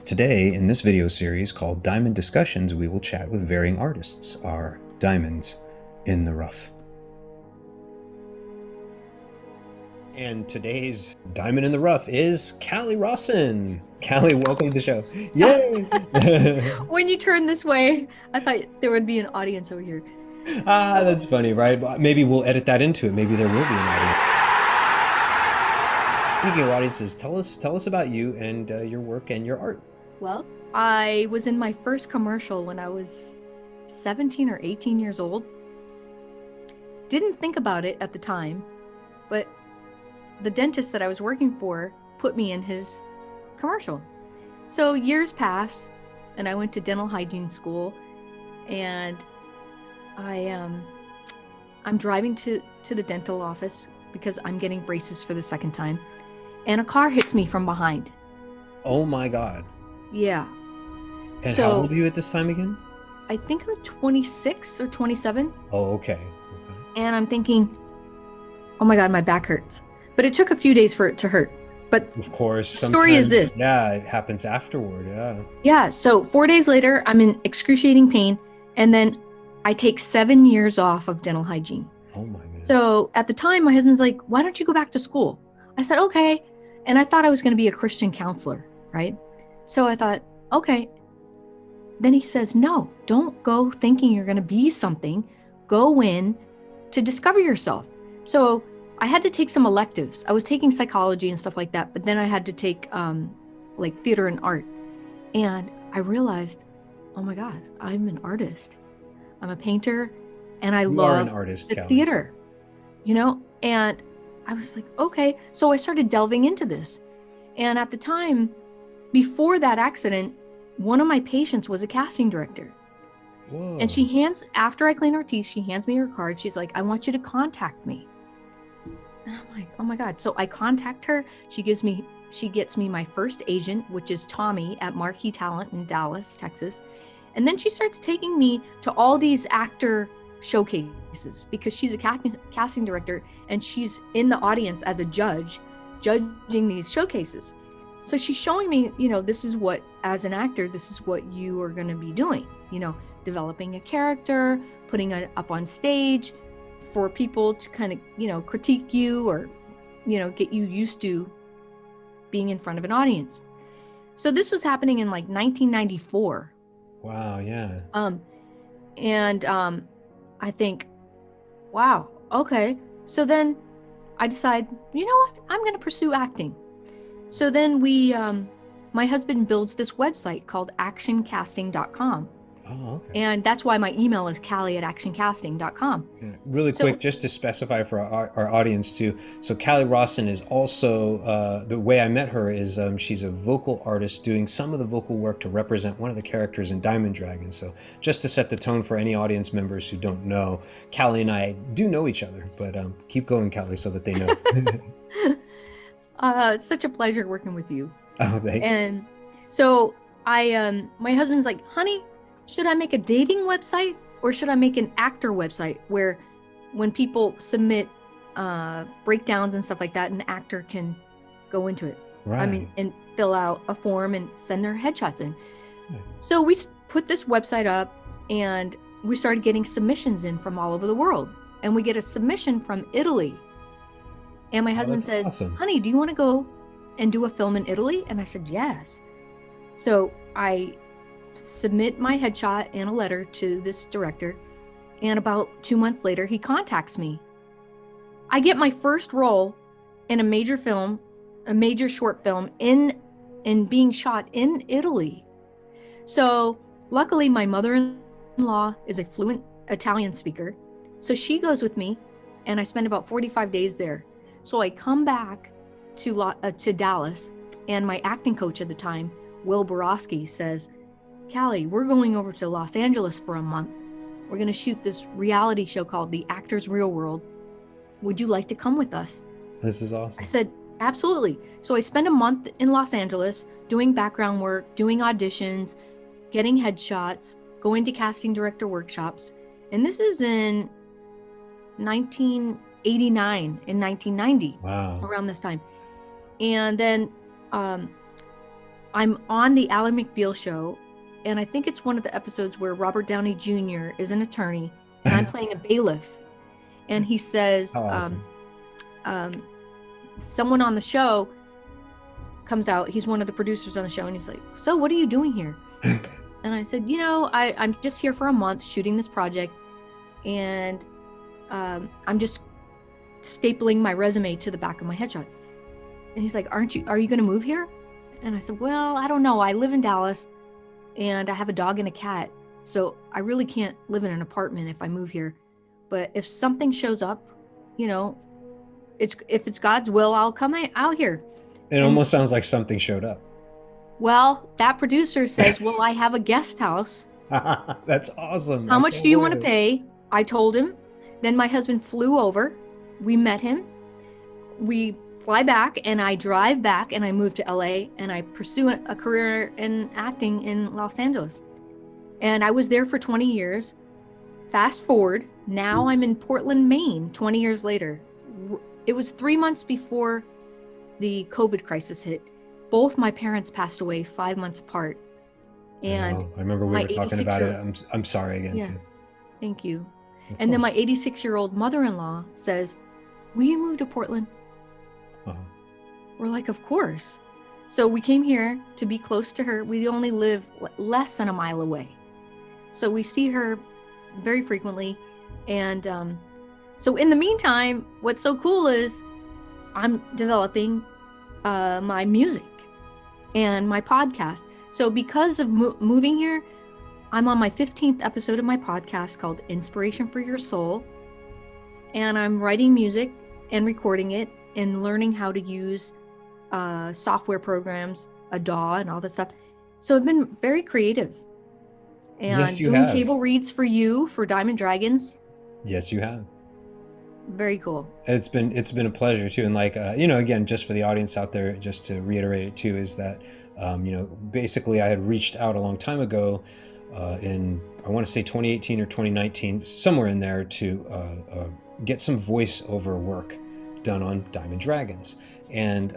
Today, in this video series called Diamond Discussions, we will chat with varying artists, our diamonds in the rough. And today's diamond in the rough is Cali Rossen. Cali, welcome to the show. Yay! When you turn this way, I thought there would be an audience over here. That's funny, right? Maybe we'll edit that into it. Maybe there will be an audience. Speaking of audiences, tell us about you and your work and your art. Well, I was in my first commercial when I was 17 or 18 years old. Didn't think about it at the time, but the dentist that I was working for put me in his commercial. So years passed, and I went to dental hygiene school, and I'm driving to the dental office because I'm getting braces for the second time, and a car hits me from behind. Oh my God. Yeah. And how old are you at this time again? I think I'm 26 or 27. Oh, okay. And I'm thinking, oh my God, my back hurts. But it took a few days for it to hurt. But of course, the story is this. Yeah, it happens afterward. Yeah. Yeah. So 4 days later, I'm in excruciating pain. And then I take 7 years off of dental hygiene. Oh my goodness. So at the time, my husband's like, why don't you go back to school? I said, okay. And I thought I was going to be a Christian counselor, right? So I thought, okay. Then he says, no, don't go thinking you're going to be something. Go in to discover yourself. So I had to take some electives. I was taking psychology and stuff like that, but then I had to take like theater and art. And I realized, oh my God, I'm an artist. I'm a painter, and I love the theater, and I was like, okay. So I started delving into this. And at the time, before that accident, one of my patients was a casting director. Whoa. And after I clean her teeth, she hands me her card. She's like, I want you to contact me. And I'm like, oh my God. So I contact her. She gets me my first agent, which is Tommy at Marquee Talent in Dallas, Texas. And then she starts taking me to all these actor showcases because she's a casting director and she's in the audience as a judge, judging these showcases. So she's showing me, this is what, as an actor, this is what you are going to be doing, developing a character, putting it up on stage for people to kind of, critique you or, get you used to being in front of an audience. So this was happening in like 1994. Wow, yeah. I think, wow, okay. So then I decide, you know what? I'm going to pursue acting. So then my husband builds this website called actioncasting.com. Oh, okay. And that's why my email is Cali@actioncasting.com. Yeah. Really quick, just to specify for our audience too. So Cali Rossen is also, the way I met her is she's a vocal artist doing some of the vocal work to represent one of the characters in Diamond Dragons. So just to set the tone for any audience members who don't know, Cali and I do know each other, but keep going, Cali, so that they know. It's such a pleasure working with you. Oh, thanks. And so my husband's like, honey, should I make a dating website or should I make an actor website where when people submit breakdowns and stuff like that, an actor can go into it? Right. And fill out a form and send their headshots in. Right. So we put this website up and we started getting submissions in from all over the world. And we get a submission from Italy. And my husband says, awesome. Honey, do you want to go and do a film in Italy? And I said, yes. So I submit my headshot and a letter to this director. And about 2 months later, he contacts me. I get my first role in a major short film in being shot in Italy. So luckily, my mother-in-law is a fluent Italian speaker. So she goes with me and I spend about 45 days there. So I come back to Dallas, and my acting coach at the time, Will Borowski, says, Cali, we're going over to Los Angeles for a month. We're going to shoot this reality show called The Actor's Real World. Would you like to come with us? This is awesome. I said, absolutely. So I spent a month in Los Angeles doing background work, doing auditions, getting headshots, going to casting director workshops. And this is in 1989 and 1990. Wow. Around this time. And then I'm on the Ally McBeal show, and I think it's one of the episodes where Robert Downey Jr. is an attorney, and I'm playing a bailiff. And he says, How awesome. Someone on the show comes out. He's one of the producers on the show, and he's like, "So what are you doing here?" And I said, I'm just here for a month shooting this project, and I'm just stapling my resume to the back of my headshots. And he's like, are you going to move here? And I said, well, I don't know. I live in Dallas, and I have a dog and a cat, so I really can't live in an apartment if I move here. But if something shows up, if it's God's will, I'll come out here. It almost sounds like something showed up. Well, that producer says, well, I have a guest house. That's awesome. How much do you want to pay? I told him. Then my husband flew over. We met him. We fly back, and I drive back, and I move to LA, and I pursue a career in acting in Los Angeles. And I was there for 20 years. Fast forward, now I'm in Portland, Maine, 20 years later. It was 3 months before the COVID crisis hit. Both my parents passed away 5 months apart. And I remember we were talking about it. I'm sorry again, too. Thank you. And then my 86-year-old mother-in-law says, will you move to Portland? We're like, of course. So we came here to be close to her. We only live less than a mile away. So we see her very frequently. And so in the meantime, what's so cool is I'm developing my music and my podcast. So because of moving here, I'm on my 15th episode of my podcast called Inspiration for Your Soul. And I'm writing music and recording it and learning how to use software programs, a DAW and all that stuff. So I've been very creative. And yes, you doing have. table reads for you for Diamond Dragons. Yes, you have. Very cool. It's been a pleasure too. And like, again, just for the audience out there, just to reiterate it too, is that, basically I had reached out a long time ago in, I want to say 2018 or 2019, somewhere in there, to get some voiceover work done on Diamond Dragons. And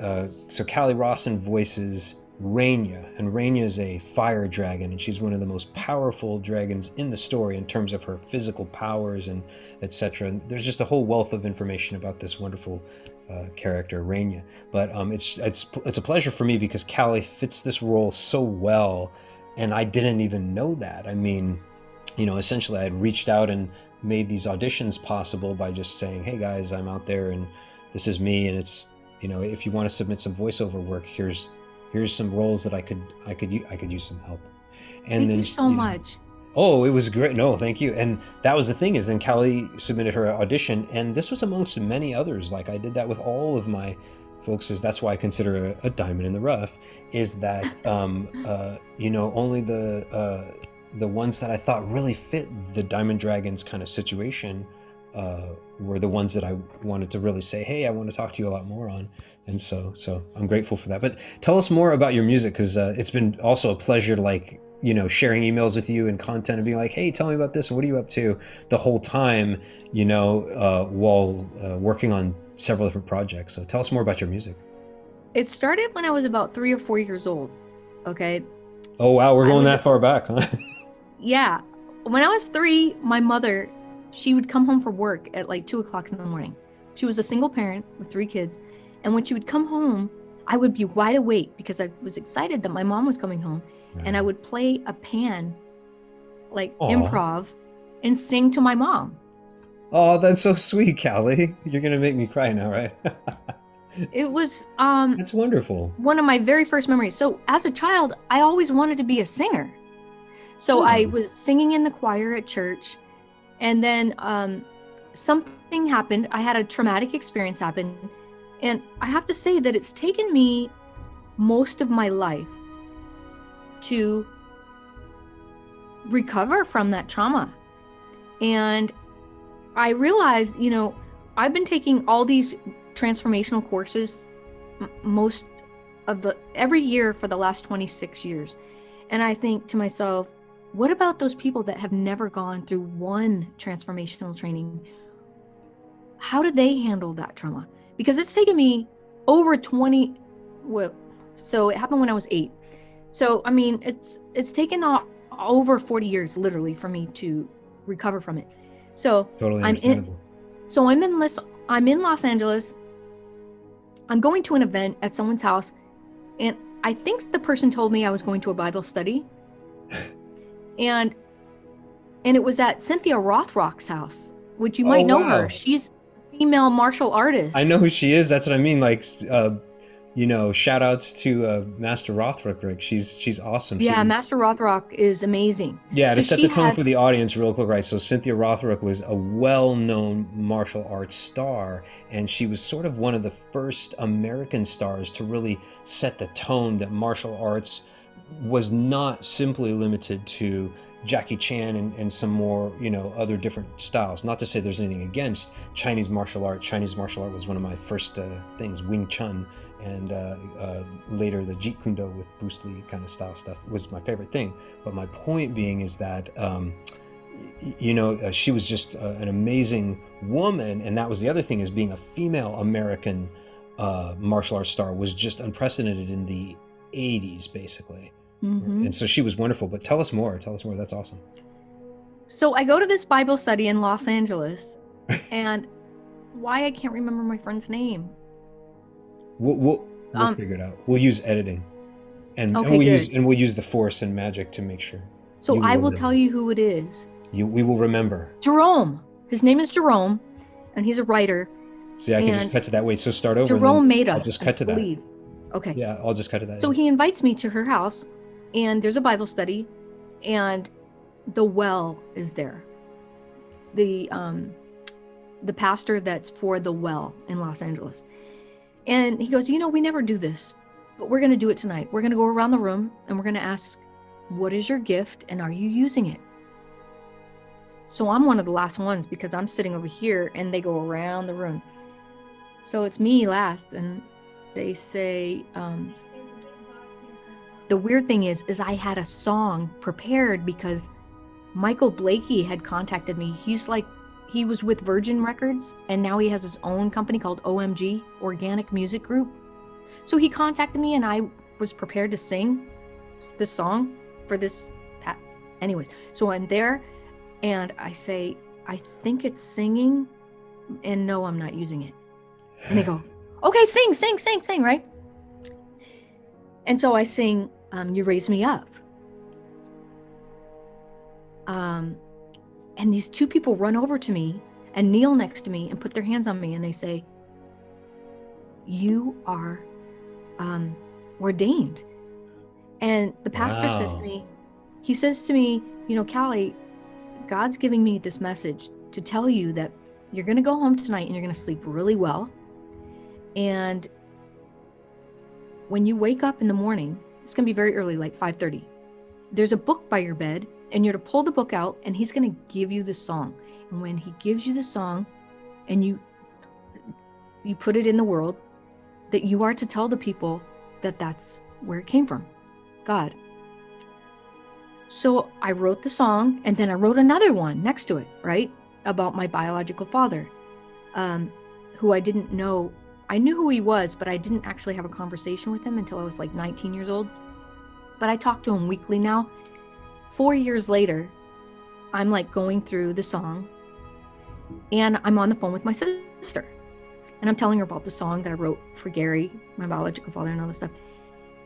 so Cali Rossen voices Raina, and Raina is a fire dragon, and she's one of the most powerful dragons in the story in terms of her physical powers and etc. And there's just a whole wealth of information about this wonderful character, Raina. But it's a pleasure for me because Cali fits this role so well, and I didn't even know that. I mean, essentially I had reached out and made these auditions possible by just saying, hey guys, I'm out there and this is me, and it's, if you want to submit some voiceover work, here's some roles that I could use some help. And thank you so much. Oh, it was great. No, thank you. And that was the thing, is then Cali submitted her audition, and this was amongst many others. Like I did that with all of my folks, is that's why I consider a diamond in the rough, is that only the ones that I thought really fit the Diamond Dragons kind of situation were the ones that I wanted to really say, hey, I want to talk to you a lot more on. And so I'm grateful for that. But tell us more about your music, because it's been also a pleasure to sharing emails with you and content and being like, hey, tell me about this and what are you up to, the whole time, while working on several different projects. So tell us more about your music. It started when I was about 3 or 4 years old. Okay. Oh, wow. We're going that far back, huh? Yeah. When I was 3, my mother, she would come home from work at like 2 o'clock in the morning. She was a single parent with 3 kids. And when she would come home, I would be wide awake because I was excited that my mom was coming home. Right. And I would play a pan, like improv, and sing to my mom. Oh, that's so sweet, Cali. You're going to make me cry now, right? It was that's wonderful. One of my very first memories. So as a child, I always wanted to be a singer. So I was singing in the choir at church, and then something happened. I had a traumatic experience happen, and I have to say that it's taken me most of my life to recover from that trauma. And I realized, I've been taking all these transformational courses every year for the last 26 years. And I think to myself, what about those people that have never gone through one transformational training? How do they handle that trauma? Because it's taken me over 20, so it happened when I was 8. So, I mean, it's taken over 40 years literally for me to recover from it. So Totally I'm in understandable. I'm in Los Angeles. I'm going to an event at someone's house, and I think the person told me I was going to a Bible study. and it was at Cynthia Rothrock's house, which you might know her. Wow. She's a female martial artist. I know who she is. That's what I mean. Like, shout outs to Master Rothrock. She's awesome. Yeah, Master Rothrock is amazing. Yeah, to So set she the tone had, for the audience real quick, right? So Cynthia Rothrock was a well-known martial arts star, and she was sort of one of the first American stars to really set the tone that martial arts was not simply limited to Jackie Chan and some more, other different styles. Not to say there's anything against Chinese martial art. Chinese martial art was one of my first things, Wing Chun, and later the Jeet Kune Do with Bruce Lee kind of style stuff was my favorite thing. But my point being is that, she was just an amazing woman, and that was the other thing, is being a female American martial arts star was just unprecedented in the 80s, basically. Mm-hmm. And so she was wonderful. But tell us more. That's awesome. So I go to this Bible study in Los Angeles, and why I can't remember my friend's name. We'll figure it out. We'll use editing, and we'll use the force and magic to make sure. So I will tell you who it is. We will remember. Jerome. His name is Jerome, and he's a writer. See, I can just cut to that. Wait, so start over. Jerome Maida. I'll just cut to that. Okay. Yeah, I'll just cut to that. So he invites me to her house, and there's a Bible study, and the well is there. The pastor that's for the well in Los Angeles. And he goes, we never do this, but we're going to do it tonight. We're going to go around the room, and we're going to ask, what is your gift, and are you using it? So I'm one of the last ones because I'm sitting over here, and they go around the room. So it's me last, and they say, the weird thing is I had a song prepared because Michael Blakey had contacted me. He was with Virgin Records, and now he has his own company called OMG, Organic Music Group. So he contacted me, and I was prepared to sing this song for this. Anyways, so I'm there, and I say, I think it's singing, and no, I'm not using it. And they go, okay, sing, right? And so I sing, You Raise Me Up. And these two people run over to me and kneel next to me and put their hands on me, and they say, you are ordained. And the pastor says to me, Cali, God's giving me this message to tell you that you're going to go home tonight and you're going to sleep really well. And when you wake up in the morning, it's going to be very early, like 5:30. There's a book by your bed, and you're to pull the book out, and he's going to give you the song. And when he gives you the song, and you put it in the world, that you are to tell the people that that's where it came from, God. So I wrote the song, and then I wrote another one next to it, right? About my biological father, who I didn't know. I knew who he was, but I didn't actually have a conversation with him until I was like 19 years old. But I talk to him weekly now. 4 years later, I'm like going through the song, and I'm on the phone with my sister, and I'm telling her about the song that I wrote for Gary, my biological father, and all this stuff.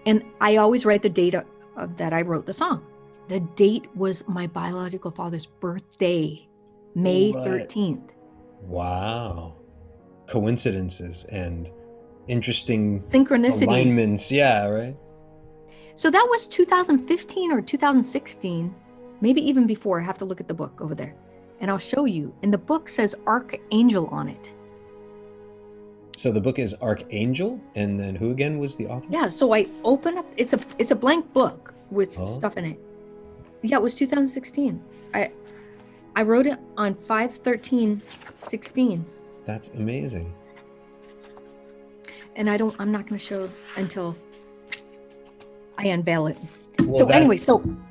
And I always write the date that I wrote the song. The date was my biological father's birthday, May 13th. Wow. Coincidences and interesting synchronicity alignments. Yeah, right. So that was 2015 or 2016, maybe even before. I have to look at the book over there, and I'll show you. And the book says Archangel on it. So the book is Archangel, and then who again was the author? Yeah, so I open up, it's a blank book with stuff in it. Yeah, it was 2016. I wrote it on 5/13/16. That's amazing. And I'm not going to show until I unveil it. Well, so anyway,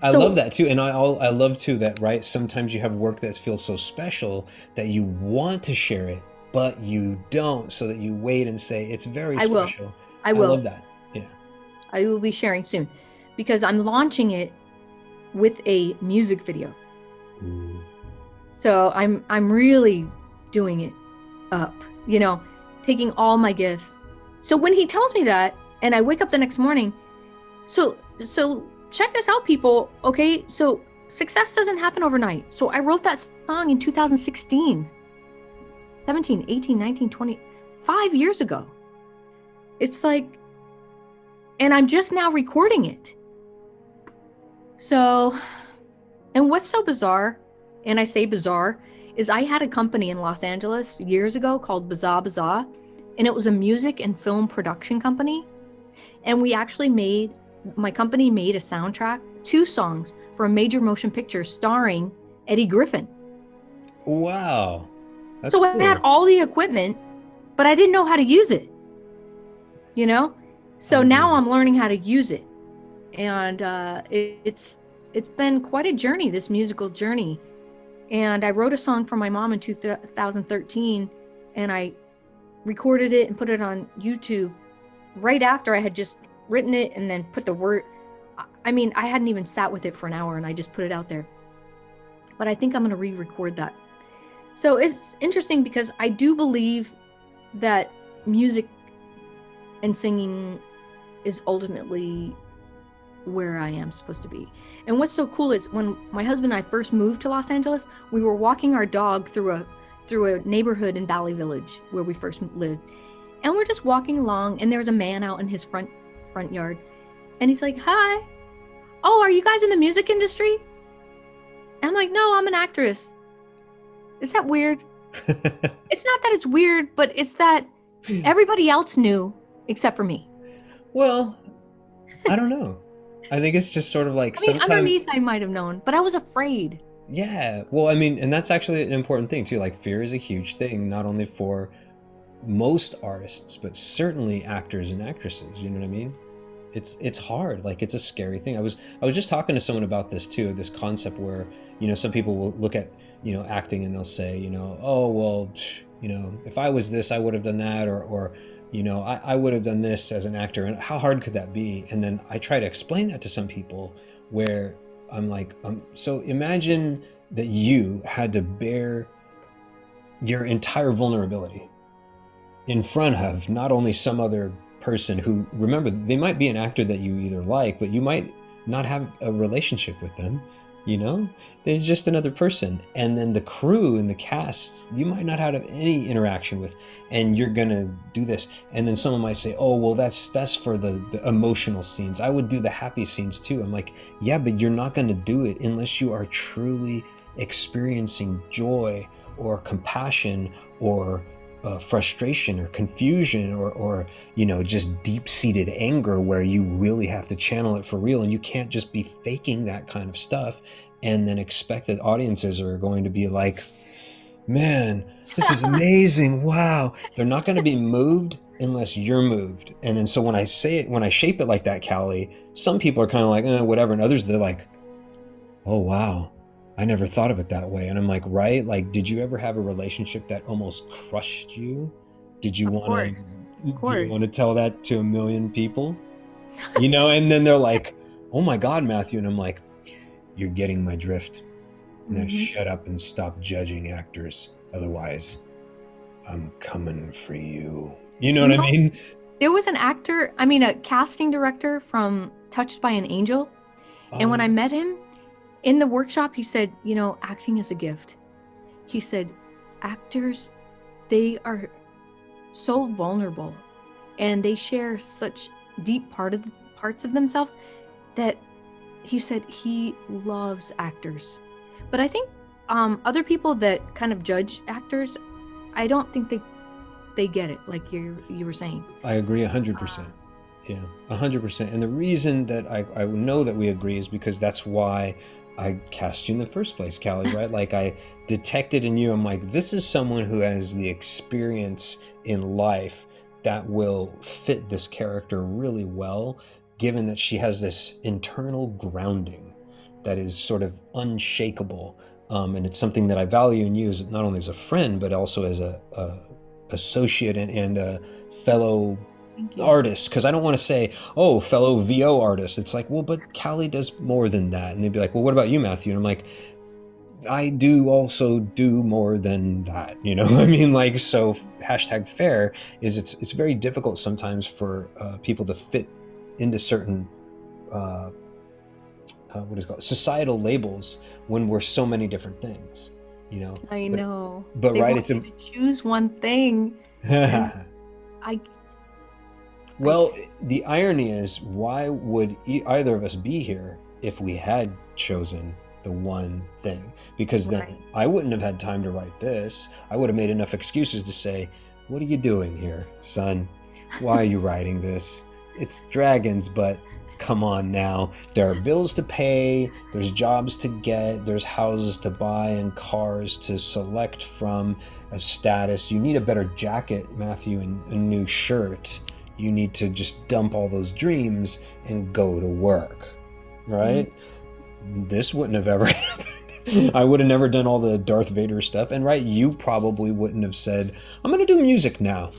I love that too. And I love too that, right, sometimes you have work that feels so special that you want to share it, but you don't, so that you wait and say, it's very special. I will. I love that. Yeah. I will be sharing soon. because I'm launching it with a music video. Ooh. So I'm really doing it up, you know, taking all my gifts. So when he tells me that, and I wake up the next morning, so check this out, people. Okay, so success doesn't happen overnight. So I wrote that song in 2016, 17, 18, 19, 20, 5 years ago. It's like, and I'm just now recording it. So, and what's so bizarre, and I say bizarre, is I had a company in Los Angeles years ago called Bazaar, and it was a music and film production company. And we actually my company made a soundtrack, 2 songs for a major motion picture starring Eddie Griffin. Wow. That's so cool. I had all the equipment, but I didn't know how to use it, you know? So now I'm learning how to use it. And it's been quite a journey, this musical journey. And I wrote a song for my mom in 2013, and I recorded it and put it on YouTube right after I had just written it and then put the word. I mean, I hadn't even sat with it for an hour, and I just put it out there. But I think I'm going to re-record that. So it's interesting because I do believe that music and singing is ultimately where I am supposed to be. And what's so cool is when my husband and I first moved to Los Angeles, we were walking our dog through a neighborhood in Valley Village where we first lived. And we're just walking along, and there was a man out in his front yard. And he's like, "Hi. Oh, are you guys in the music industry?" And I'm like, "No, I'm an actress." Is that weird? It's not that it's weird, but it's that everybody else knew except for me. Well, I don't know. I think it's just sort of like, I mean, sometimes underneath I might have known, but I was afraid. Yeah. Well, I mean, and that's actually an important thing too. Like, fear is a huge thing, not only for most artists, but certainly actors and actresses. You know what I mean? It's hard. Like, it's a scary thing. I was just talking to someone about this too, this concept where, some people will look at, acting, and they'll say, oh, well, if I was this, I would have done that, or I would have done this as an actor, and how hard could that be? And then I try to explain that to some people where I'm like, so imagine that you had to bear your entire vulnerability in front of not only some other person who, remember, they might be an actor that you either like, but you might not have a relationship with them. They're just another person. And then the crew and the cast, you might not have any interaction with, and you're gonna do this. And then someone might say, oh, well, that's for the emotional scenes. I would do the happy scenes too. I'm like, yeah, but you're not gonna do it unless you are truly experiencing joy or compassion or frustration or confusion or just deep-seated anger, where you really have to channel it for real, and you can't just be faking that kind of stuff and then expect that audiences are going to be like, man, this is amazing, wow. They're not going to be moved unless you're moved. And then so when I shape it like that, Cali, some people are kind of like, whatever, and others, they're like, oh wow, I never thought of it that way. And I'm like, right? Like, did you ever have a relationship that almost crushed you? Did you want to tell that to a million people? And then they're like, oh my God, Matthew. And I'm like, you're getting my drift. Now shut up and stop judging actors. Otherwise, I'm coming for you. You know what I mean? There was a casting director from Touched by an Angel. And when I met him, in the workshop, he said, acting is a gift. He said, actors, they are so vulnerable, and they share such deep parts of themselves that he said he loves actors. But I think other people that kind of judge actors, I don't think they get it, like you were saying. I agree 100%. Yeah, 100%. And the reason that I know that we agree is because that's why I cast you in the first place, Cali, right? Like, I detected in you, I'm like, this is someone who has the experience in life that will fit this character really well, given that she has this internal grounding that is sort of unshakable. And it's something that I value in you, as not only as a friend, but also as a associate and a fellow Thank you. artists, because I don't want to say, oh, fellow VO artist. It's like, well, but Cali does more than that. And they'd be like, well, what about you, Matthew? And I'm like, I do also do more than that, you know. I mean, like, so hashtag fair is it's very difficult sometimes for people to fit into certain what is it called, societal labels when we're so many different things, you know. I know. But They right, want you to choose one thing, and I well, the irony is, why would either of us be here if we had chosen the one thing? Because then Right. I wouldn't have had time to write this. I would have made enough excuses to say, what are you doing here, son? Why are you writing this? It's dragons, but come on now. There are bills to pay, there's jobs to get, there's houses to buy and cars to select from, a status. You need a better jacket, Matthew, and a new shirt. You need to just dump all those dreams and go to work, right? This wouldn't have ever happened. I would have never done all the Darth Vader stuff. And right, you probably wouldn't have said, I'm going to do music now.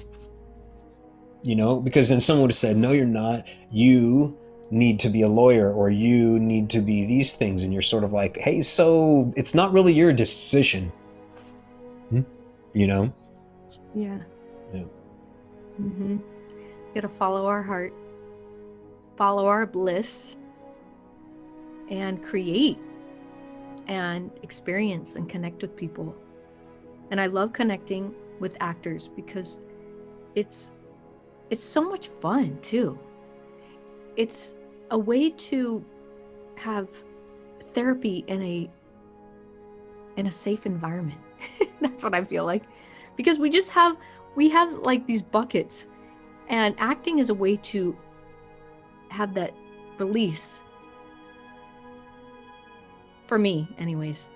You know, because then someone would have said, no, you're not. You need to be a lawyer, or you need to be these things. And you're sort of like, hey, so it's not really your decision. You know? Yeah. Yeah. Mm-hmm. Gotta follow our heart, follow our bliss, and create and experience and connect with people. And I love connecting with actors because it's so much fun too. It's a way to have therapy in a safe environment. That's what I feel like, because we have like these buckets, and acting is a way to have that release. For me, anyways.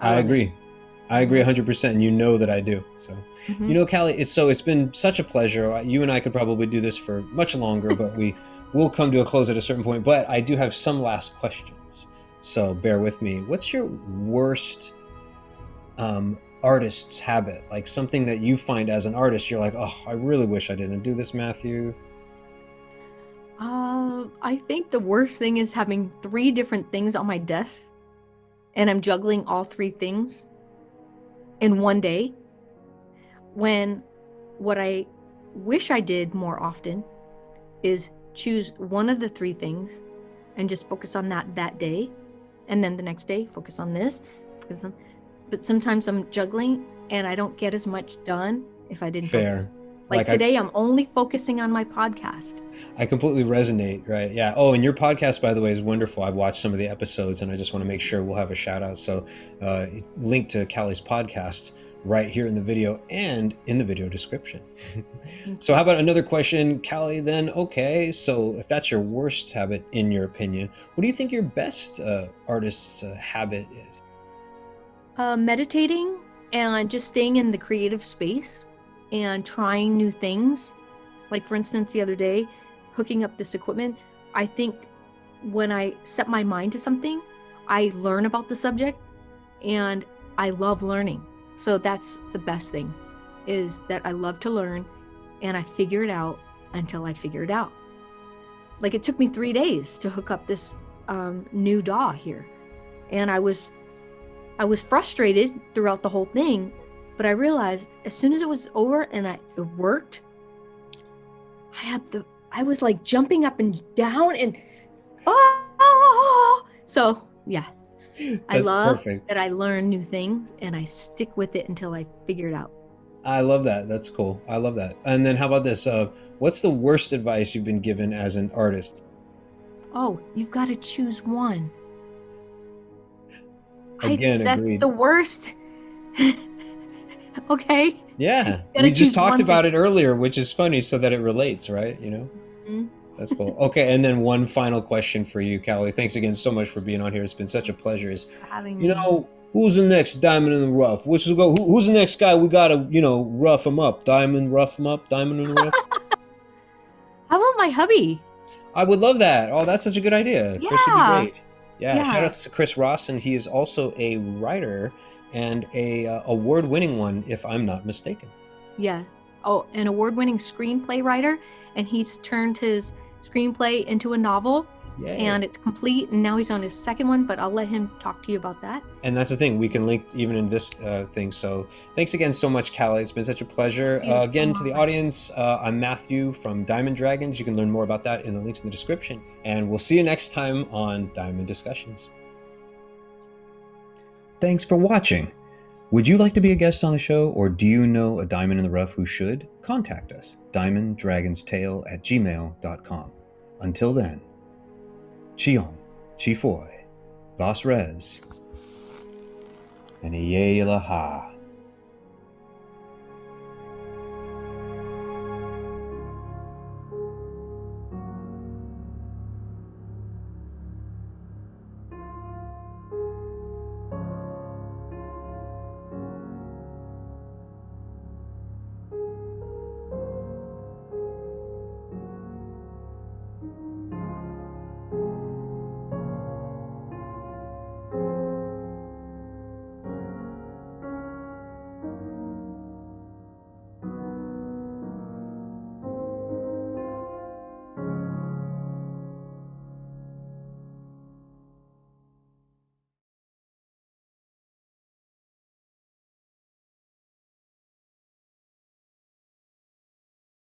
I love agree. it. I agree 100%. And you know that I do. So, Mhm. you know, Callie, it's been such a pleasure. You and I could probably do this for much longer, but we will come to a close at a certain point. But I do have some last questions. So bear with me. What's your worst artist's habit? Like something that you find as an artist, you're like, oh, I really wish I didn't do this, Matthew. I think the worst thing is having 3 different things on my desk, and I'm juggling all 3 things in one day. When what I wish I did more often is choose one of the 3 things and just focus on that day, and then the next day focus on this, focus on. But sometimes I'm juggling and I don't get as much done if I didn't Fair. focus. Like today, I'm only focusing on my podcast. I completely resonate, right? Yeah. Oh, and your podcast, by the way, is wonderful. I've watched some of the episodes, and I just want to make sure we'll have a shout out. So, link to Cali's podcast right here in the video and in the video description. So, how about another question, Cali? Then, okay. So, if that's your worst habit, in your opinion, what do you think your best artist's habit is? Meditating and just staying in the creative space and trying new things. Like, for instance, the other day, hooking up this equipment. I think when I set my mind to something, I learn about the subject, and I love learning. So that's the best thing, is that I love to learn, and I figure it out until I figure it out. Like, it took me 3 days to hook up this new DAW here, and I was frustrated throughout the whole thing. But I realized as soon as it was over and it worked, I was like jumping up and down and so yeah. I love perfect. that I learn new things and I stick with it until I figure it out. I love that. That's cool. I love that. And then how about this? What's the worst advice you've been given as an artist? Oh, you've got to choose one. Again, that's agreed. the worst. Okay. Yeah, we just talked about it earlier, which is funny, so that it relates, right? You know, that's cool. Okay, and then one final question for you, Cali. Thanks again so much for being on here. It's been such a pleasure. You know, who's the next diamond in the rough? Who's the next guy we gotta, rough him up? Diamond, rough him up. Diamond in the rough. How about my hubby? I would love that. Oh, that's such a good idea. Yeah. Chris would be great. Yeah. Shout out to Cris Rossen. He is also a writer and a award-winning one, if I'm not mistaken. Yeah. an award-winning screenplay writer, and he's turned his screenplay into a novel. Yay. And it's complete, and now he's on his second one, but I'll let him talk to you about that. And that's the thing, we can link even in this thing. So thanks again so much, Cali. It's been such a pleasure. Again, to the audience, I'm Matthew from Diamond Dragons. You can learn more about that in the links in the description. And we'll see you next time on Diamond Discussions. Thanks for watching. Would you like to be a guest on the show, or do you know a diamond in the rough who should? Contact us, diamonddragonstale@gmail.com. Until then, Chiong, Chifoy, Vas Res, and Iye Laha.